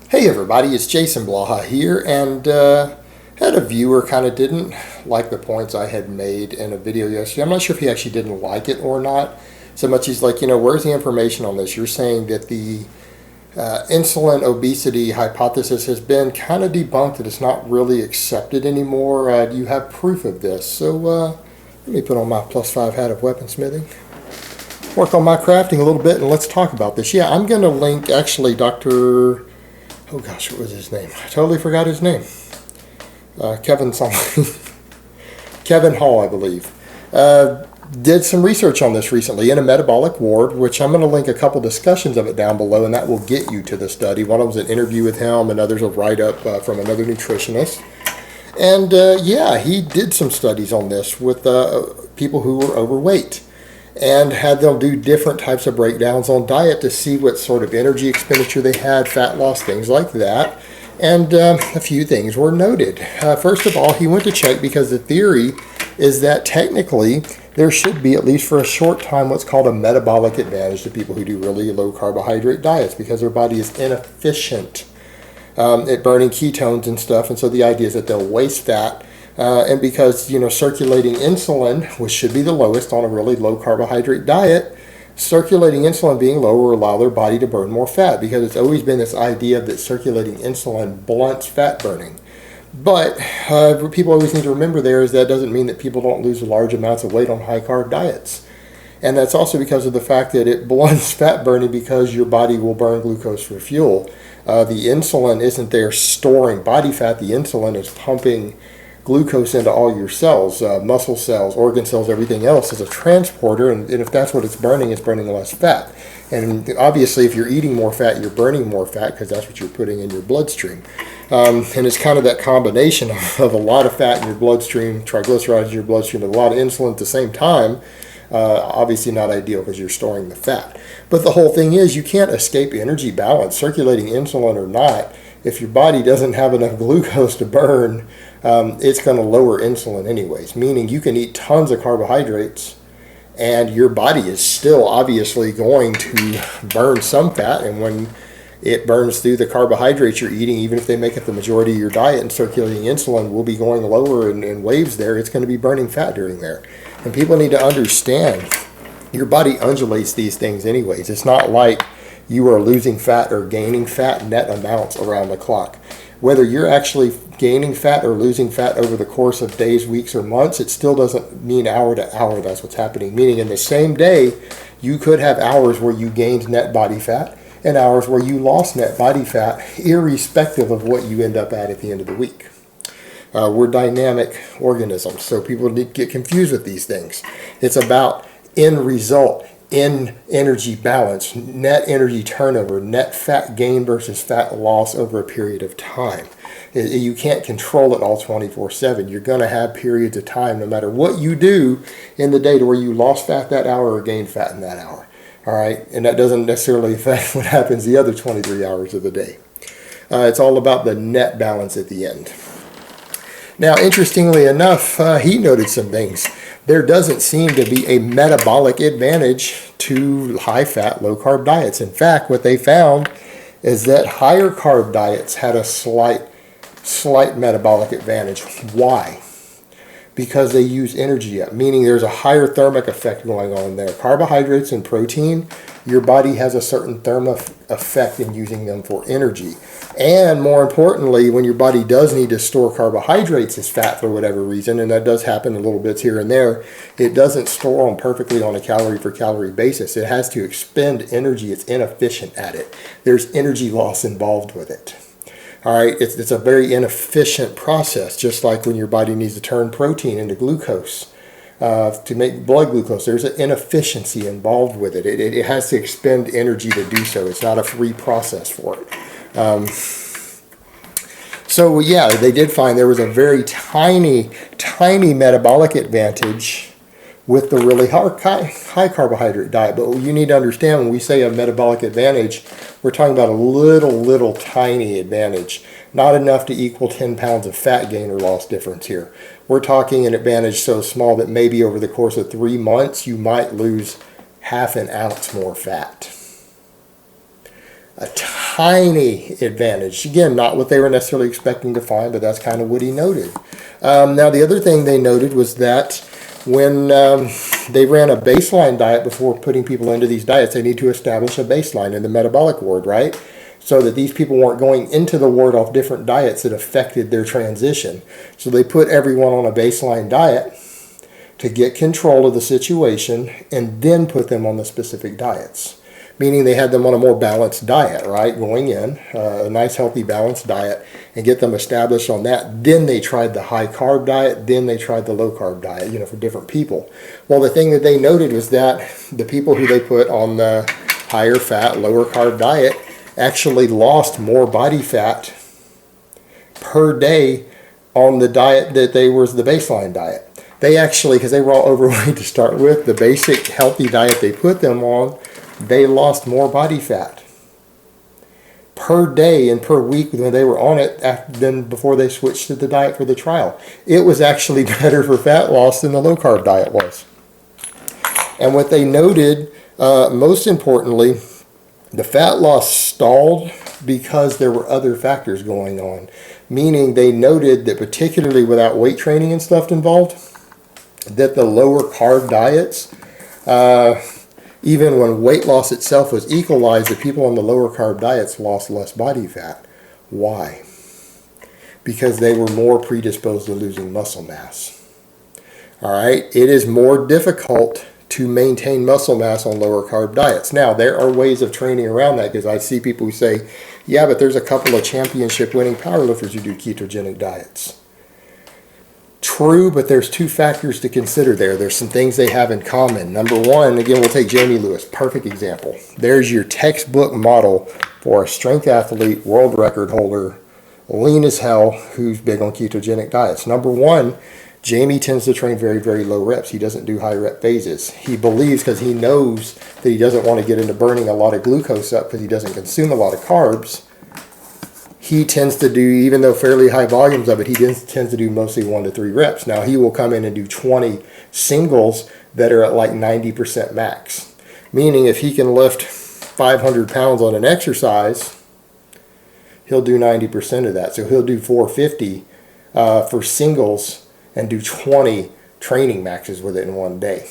Hey everybody, it's Jason Blaha here, and had a viewer kind of didn't like the points I had made in a video yesterday. I'm not sure if he actually didn't like it or not, so much he's like, where's the information on this? You're saying that the insulin obesity hypothesis has been kind of debunked, that it's not really accepted anymore. Do you have proof of this? So let me put on my +5 hat of weaponsmithing, work on my crafting a little bit, and let's talk about this. Yeah, I'm going to link actually Dr. Oh gosh, what was his name? I totally forgot his name. Kevin something. Kevin Hall, I believe. Did some research on this recently in a metabolic ward, which I'm going to link a couple discussions of it down below, and that will get you to the study. One was an interview with him, and others a write-up from another nutritionist. And yeah, he did some studies on this with people who were overweight, and had them do different types of breakdowns on diet to see what sort of energy expenditure they had, fat loss, things like that. And a few things were noted. First of all, he went to check because the theory is that technically there should be, at least for a short time, what's called a metabolic advantage to people who do really low carbohydrate diets, because their body is inefficient at burning ketones and stuff. And so the idea is that they'll waste fat. And because, circulating insulin, which should be the lowest on a really low carbohydrate diet, circulating insulin being low will allow their body to burn more fat, because it's always been this idea that circulating insulin blunts fat burning. But what people always need to remember there is that doesn't mean that people don't lose large amounts of weight on high carb diets. And that's also because of the fact that it blunts fat burning, because your body will burn glucose for fuel. The insulin isn't there storing body fat. The insulin is pumping glucose into all your cells, muscle cells, organ cells, everything else as a transporter, and if that's what it's burning less fat. And obviously if you're eating more fat, you're burning more fat, because that's what you're putting in your bloodstream. And it's kind of that combination of a lot of fat in your bloodstream, triglycerides in your bloodstream, and a lot of insulin at the same time. Obviously not ideal, because you're storing the fat. But the whole thing is, you can't escape energy balance, circulating insulin or not. If your body doesn't have enough glucose to burn, it's going to lower insulin anyways, meaning you can eat tons of carbohydrates and your body is still obviously going to burn some fat. And when it burns through the carbohydrates you're eating, even if they make up the majority of your diet, and circulating insulin will be going lower in waves there, it's going to be burning fat during there. And people need to understand, your body undulates these things anyways. It's not like you are losing fat or gaining fat net amounts around the clock. Whether you're actually gaining fat or losing fat over the course of days, weeks, or months, it still doesn't mean hour to hour that's what's happening. Meaning in the same day, you could have hours where you gained net body fat and hours where you lost net body fat, irrespective of what you end up at the end of the week. We're dynamic organisms, so people need to get confused with these things. It's about end result, in energy balance, net energy turnover, net fat gain versus fat loss over a period of time. You can't control it all 24/7. You're going to have periods of time, no matter what you do in the day, to where you lost fat that hour or gained fat in that hour. All right, and that doesn't necessarily affect what happens the other 23 hours of the day. It's all about the net balance at the end. Now, interestingly enough, he noted some things. There doesn't seem to be a metabolic advantage to high-fat, low-carb diets. In fact, what they found is that higher carb diets had a slight metabolic advantage. Why? Because they use energy up, meaning there's a higher thermic effect going on there. Carbohydrates and protein, your body has a certain thermic effect in using them for energy. And more importantly, when your body does need to store carbohydrates as fat for whatever reason, and that does happen in little bits here and there, it doesn't store them perfectly on a calorie for calorie basis. It has to expend energy. It's inefficient at it. There's energy loss involved with it. All right, it's a very inefficient process, just like when your body needs to turn protein into glucose to make blood glucose. There's an inefficiency involved with it. It has to expend energy to do so. It's not a free process for it. So yeah, they did find there was a very tiny metabolic advantage with the really high carbohydrate diet. But you need to understand, when we say a metabolic advantage, we're talking about a little tiny advantage. Not enough to equal 10 pounds of fat gain or loss difference here. We're talking an advantage so small that maybe over the course of 3 months, you might lose half an ounce more fat. A tiny advantage. Again, not what they were necessarily expecting to find, but that's kind of what he noted. Now, the other thing they noted was that when they ran a baseline diet before putting people into these diets, they need to establish a baseline in the metabolic ward, right? So that these people weren't going into the ward off different diets that affected their transition. So they put everyone on a baseline diet to get control of the situation and then put them on the specific diets. Meaning they had them on a more balanced diet, right? Going in, a nice, healthy, balanced diet, and get them established on that. Then they tried the high carb diet, then they tried the low carb diet, for different people. Well, the thing that they noted was that the people who they put on the higher fat, lower carb diet actually lost more body fat per day on the diet that was the baseline diet. They actually, because they were all overweight to start with, the basic healthy diet they put them on, they lost more body fat per day and per week when they were on it than before they switched to the diet for the trial. It was actually better for fat loss than the low carb diet was. And what they noted, most importantly, the fat loss stalled because there were other factors going on. Meaning they noted that particularly without weight training and stuff involved, that the lower carb diets, even when weight loss itself was equalized, the people on the lower carb diets lost less body fat. Why? Because they were more predisposed to losing muscle mass. All right, it is more difficult to maintain muscle mass on lower carb diets. Now, there are ways of training around that, because I see people who say, yeah, but there's a couple of championship winning powerlifters who do ketogenic diets. True, but there's two factors to consider there. There's some things they have in common. Number one, again, we'll take Jamie Lewis, perfect example. There's your textbook model for a strength athlete, world record holder, lean as hell, who's big on ketogenic diets. Number one, Jamie tends to train very, very low reps. He doesn't do high rep phases. He believes, because he knows that he doesn't want to get into burning a lot of glucose up because he doesn't consume a lot of carbs, he tends to do, even though fairly high volumes of it, he tends to do mostly 1 to 3 reps. Now, he will come in and do 20 singles that are at like 90% max. Meaning if he can lift 500 pounds on an exercise, he'll do 90% of that. So he'll do 450 for singles and do 20 training maxes with it in one day.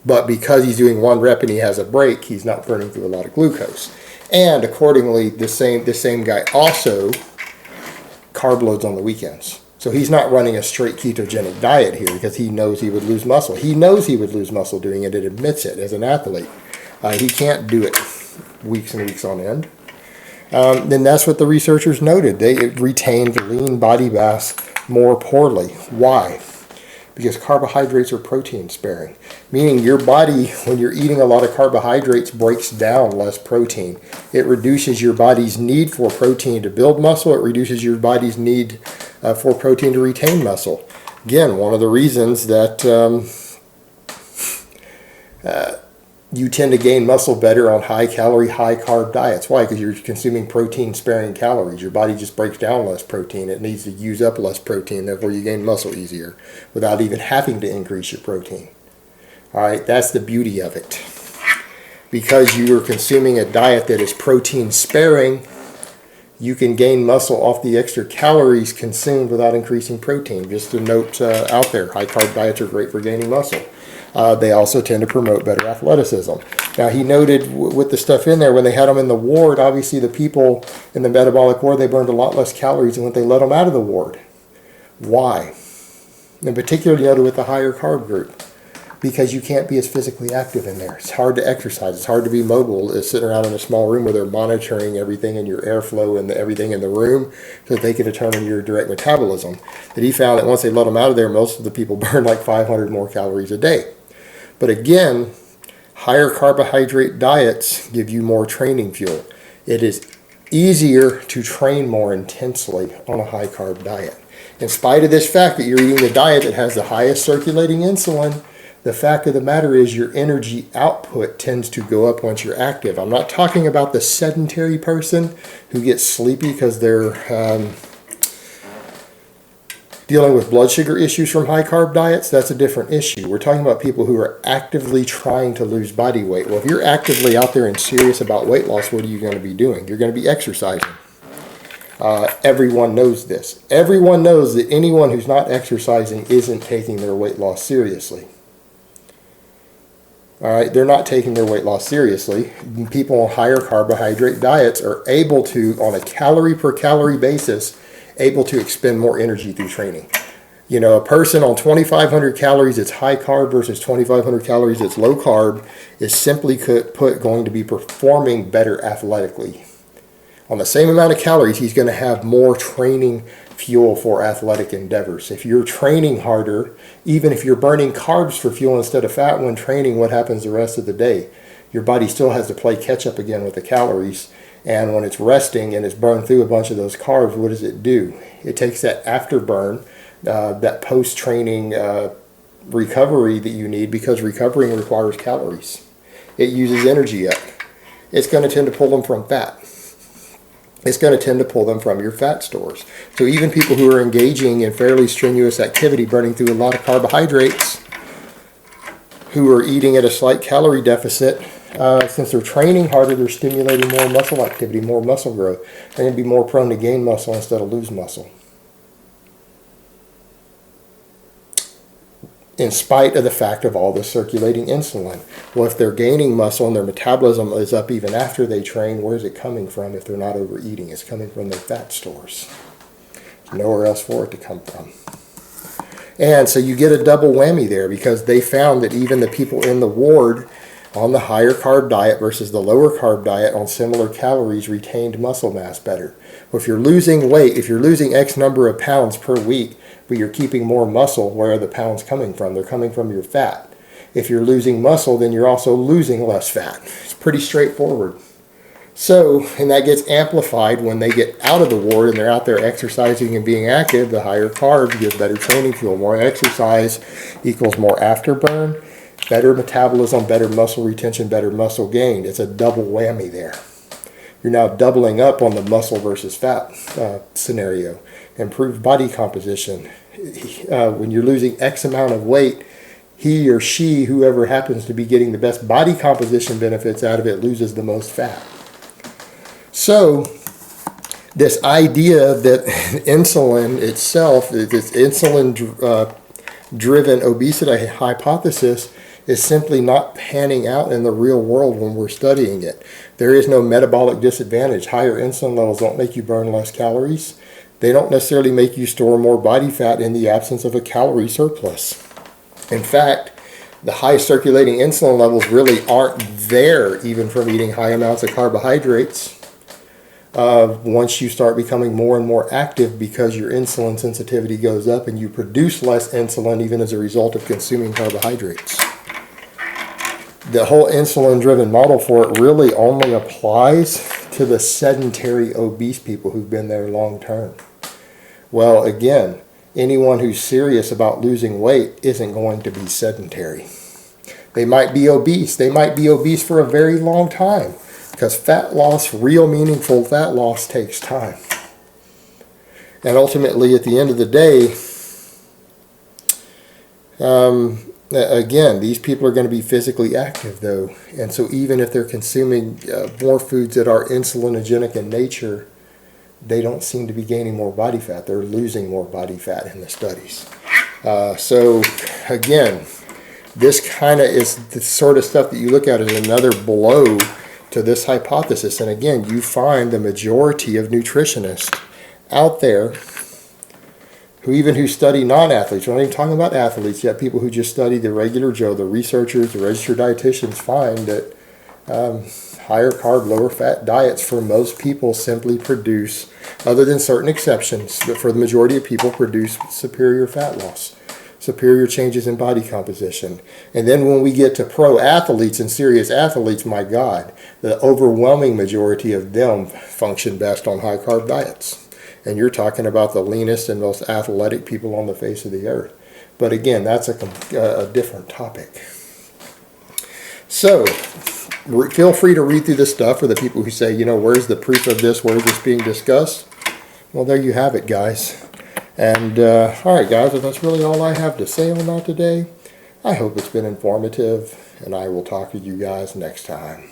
But because he's doing 1 rep and he has a break, he's not burning through a lot of glucose. And accordingly, the same guy also carb loads on the weekends. So he's not running a straight ketogenic diet here because he knows he would lose muscle. He knows he would lose muscle doing it and admits it as an athlete. He can't do it weeks and weeks on end. Then that's what the researchers noted. They retained lean body mass more poorly. Why? Because carbohydrates are protein sparing. Meaning your body, when you're eating a lot of carbohydrates, breaks down less protein. It reduces your body's need for protein to build muscle. It reduces your body's need for protein to retain muscle. Again, one of the reasons that you tend to gain muscle better on high calorie, high carb diets. Why? Because you're consuming protein sparing calories. Your body just breaks down less protein. It needs to use up less protein. Therefore, you gain muscle easier without even having to increase your protein. All right, that's the beauty of it. Because you are consuming a diet that is protein sparing, you can gain muscle off the extra calories consumed without increasing protein. Just a note out there, high carb diets are great for gaining muscle. They also tend to promote better athleticism. Now, he noted with the stuff in there, when they had them in the ward, obviously the people in the metabolic ward, they burned a lot less calories than when they let them out of the ward. Why? And particularly noted with the higher carb group. Because you can't be as physically active in there. It's hard to exercise. It's hard to be mobile. It's sitting around in a small room where they're monitoring everything in your airflow and everything in the room so that they can determine your direct metabolism. That he found that once they let them out of there, most of the people burn like 500 more calories a day. But again, higher carbohydrate diets give you more training fuel. It is easier to train more intensely on a high carb diet. In spite of this fact that you're eating the diet that has the highest circulating insulin, the fact of the matter is your energy output tends to go up once you're active. I'm not talking about the sedentary person who gets sleepy because they're Dealing with blood sugar issues from high carb diets, that's a different issue. We're talking about people who are actively trying to lose body weight. Well, if you're actively out there and serious about weight loss, what are you going to be doing? You're going to be exercising. Everyone knows this. Everyone knows that anyone who's not exercising isn't taking their weight loss seriously. All right, they're not taking their weight loss seriously. People on higher carbohydrate diets are able to, on a calorie per calorie basis, able to expend more energy through training. You know, a person on 2,500 calories that's high carb versus 2,500 calories that's low carb is simply going to be performing better athletically. On the same amount of calories, he's going to have more training fuel for athletic endeavors. If you're training harder, even if you're burning carbs for fuel instead of fat when training, what happens the rest of the day? Your body still has to play catch up again with the calories. And when it's resting and it's burned through a bunch of those carbs, what does it do? It takes that afterburn, that post-training recovery that you need, because recovering requires calories. It uses energy up. It's going to tend to pull them from fat. It's going to tend to pull them from your fat stores. So even people who are engaging in fairly strenuous activity, burning through a lot of carbohydrates, who are eating at a slight calorie deficit, since they're training harder, they're stimulating more muscle activity, more muscle growth. They're going to be more prone to gain muscle instead of lose muscle. In spite of the fact of all the circulating insulin. Well, if they're gaining muscle and their metabolism is up even after they train, where's it coming from if they're not overeating? It's coming from their fat stores. There's nowhere else for it to come from. And so you get a double whammy there, because they found that even the people in the ward on the higher carb diet versus the lower carb diet on similar calories retained muscle mass better. Well, if you're losing weight, if you're losing X number of pounds per week, but you're keeping more muscle, where are the pounds coming from? They're coming from your fat. If you're losing muscle, then you're also losing less fat. It's pretty straightforward. So, and that gets amplified when they get out of the ward and they're out there exercising and being active. The higher carbs give better training fuel. More exercise equals more afterburn, better metabolism, better muscle retention, better muscle gain. It's a double whammy there. You're now doubling up on the muscle versus fat scenario. Improved body composition. When you're losing X amount of weight, he or she, whoever happens to be getting the best body composition benefits out of it, loses the most fat. So this idea that insulin itself, this insulin-driven obesity hypothesis, is simply not panning out in the real world when we're studying it. There is no metabolic disadvantage. Higher insulin levels don't make you burn less calories. They don't necessarily make you store more body fat in the absence of a calorie surplus. In fact, the high circulating insulin levels really aren't there even from eating high amounts of carbohydrates once you start becoming more and more active, because your insulin sensitivity goes up and you produce less insulin even as a result of consuming carbohydrates. The whole insulin-driven model for it really only applies to the sedentary obese people who've been there long term. Well, again, anyone who's serious about losing weight isn't going to be sedentary. They might be obese. They might be obese for a very long time, because fat loss, real meaningful fat loss, takes time. And ultimately, at the end of the day, again, these people are going to be physically active, though. And so even if they're consuming more foods that are insulinogenic in nature, they don't seem to be gaining more body fat. They're losing more body fat in the studies. So again, this kind of is the sort of stuff that you look at as another blow to this hypothesis. And again, you find the majority of nutritionists out there who study non-athletes. We're not even talking about athletes yet. People who just study the regular Joe, the researchers, the registered dietitians, find that higher carb, lower fat diets for most people simply produce, other than certain exceptions, but for the majority of people, produce superior fat loss, superior changes in body composition. And then when we get to pro athletes and serious athletes, my God, the overwhelming majority of them function best on high carb diets. And you're talking about the leanest and most athletic people on the face of the earth. But again, that's a different topic. So feel free to read through this stuff for the people who say, where's the proof of this? Where is this being discussed? Well, there you have it, guys. And all right, guys, that's really all I have to say on that today. I hope it's been informative, and I will talk to you guys next time.